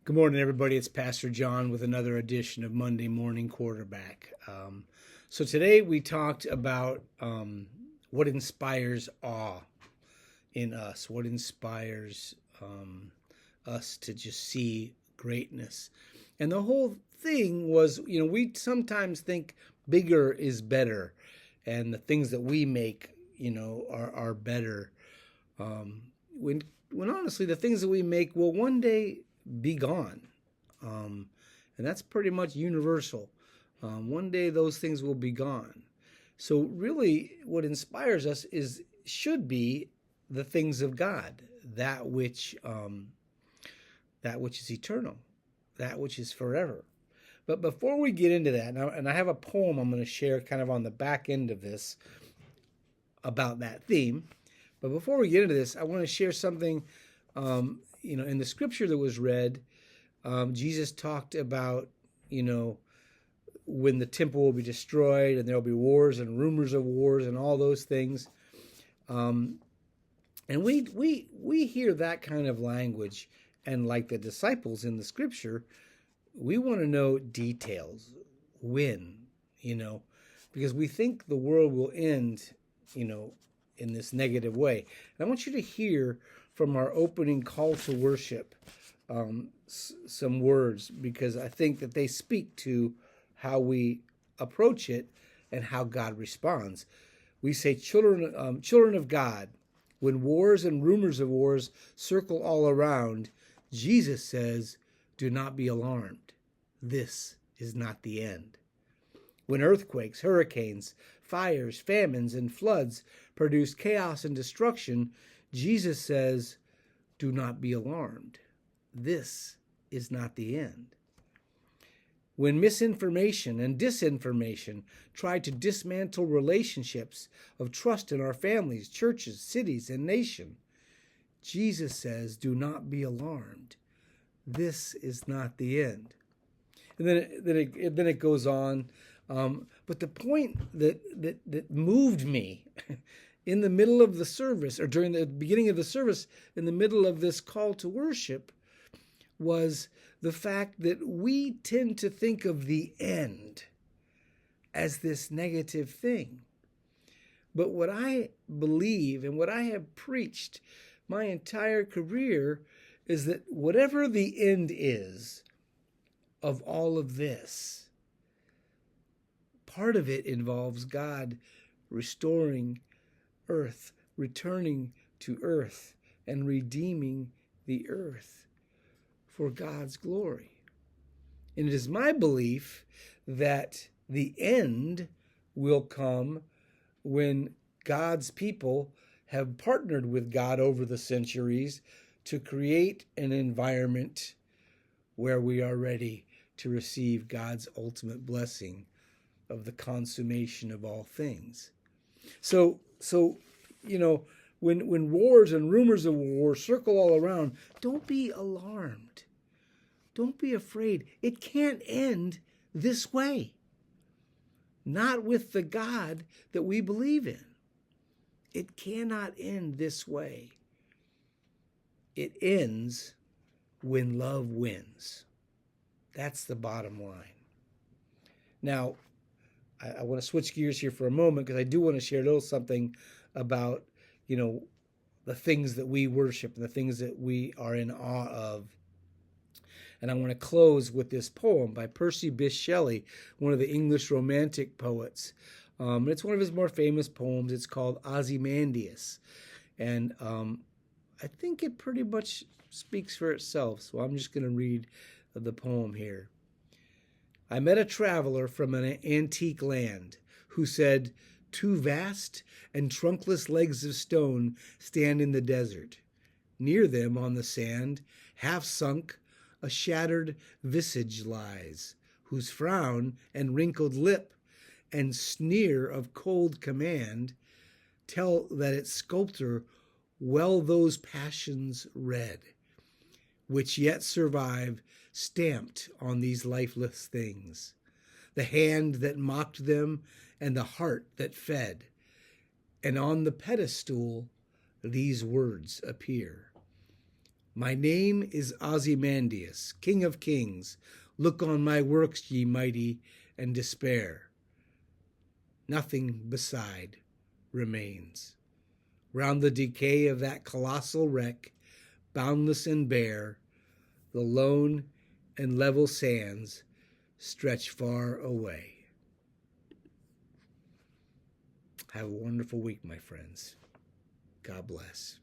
Good morning, everybody. It's Pastor John with another edition of Monday Morning Quarterback. So today we talked about what inspires awe in us, what inspires us to just see greatness. And the whole thing was, we sometimes think bigger is better, and the things that we make, are better. When honestly, the things that we make will one day be gone. And that's pretty much universal. One day those things will be gone. So really what inspires us should be the things of God, that which is eternal, that which is forever. But before we get into that, and I have a poem I'm going to share kind of on the back end of this about that theme. But before we get into this, I want to share something, in the scripture that was read. Jesus talked about, when the temple will be destroyed and there will be wars and rumors of wars and all those things. And we hear that kind of language, and like the disciples in the scripture, we want to know details. When, because we think the world will end, in this negative way. And I want you to hear from our opening call to worship some words, because I think that they speak to how we approach it and how God responds. We say, children of God, when wars and rumors of wars circle all around, Jesus says, do not be alarmed. This is not the end. When earthquakes, hurricanes, fires, famines, and floods produce chaos and destruction, Jesus says, do not be alarmed. This is not the end. When misinformation and disinformation try to dismantle relationships of trust in our families, churches, cities, and nation, Jesus says, do not be alarmed. This is not the end. And then it goes on. But the point that moved me in the middle of the service, or during the beginning of the service, in the middle of this call to worship, was the fact that we tend to think of the end as this negative thing. But what I believe and what I have preached my entire career is that whatever the end is of all of this, part of it involves God restoring earth, returning to earth, and redeeming the earth for God's glory. And it is my belief that the end will come when God's people have partnered with God over the centuries to create an environment where we are ready to receive God's ultimate blessing of the consummation of all things. So when wars and rumors of war circle all around, don't be alarmed. Don't be afraid. It can't end this way. Not with the God that we believe in. It cannot end this way. It ends when love wins. That's the bottom line. Now, I want to switch gears here for a moment, because I do want to share a little something about, the things that we worship and the things that we are in awe of. And I want to close with this poem by Percy Bysshe Shelley, one of the English Romantic poets. It's one of his more famous poems. It's called Ozymandias. And I think it pretty much speaks for itself. So I'm just going to read the poem here. I met a traveler from an antique land who said, 2 vast and trunkless legs of stone stand in the desert. Near them on the sand, half sunk, a shattered visage lies, whose frown and wrinkled lip and sneer of cold command tell that its sculptor well those passions read, which yet survive stamped on these lifeless things, the hand that mocked them and the heart that fed. And on the pedestal these words appear: My name is Ozymandias, King of Kings. Look on my works, ye mighty, and despair. Nothing beside remains. Round the decay of that colossal wreck, boundless and bare, the lone and level sands stretch far away. Have a wonderful week, my friends. God bless.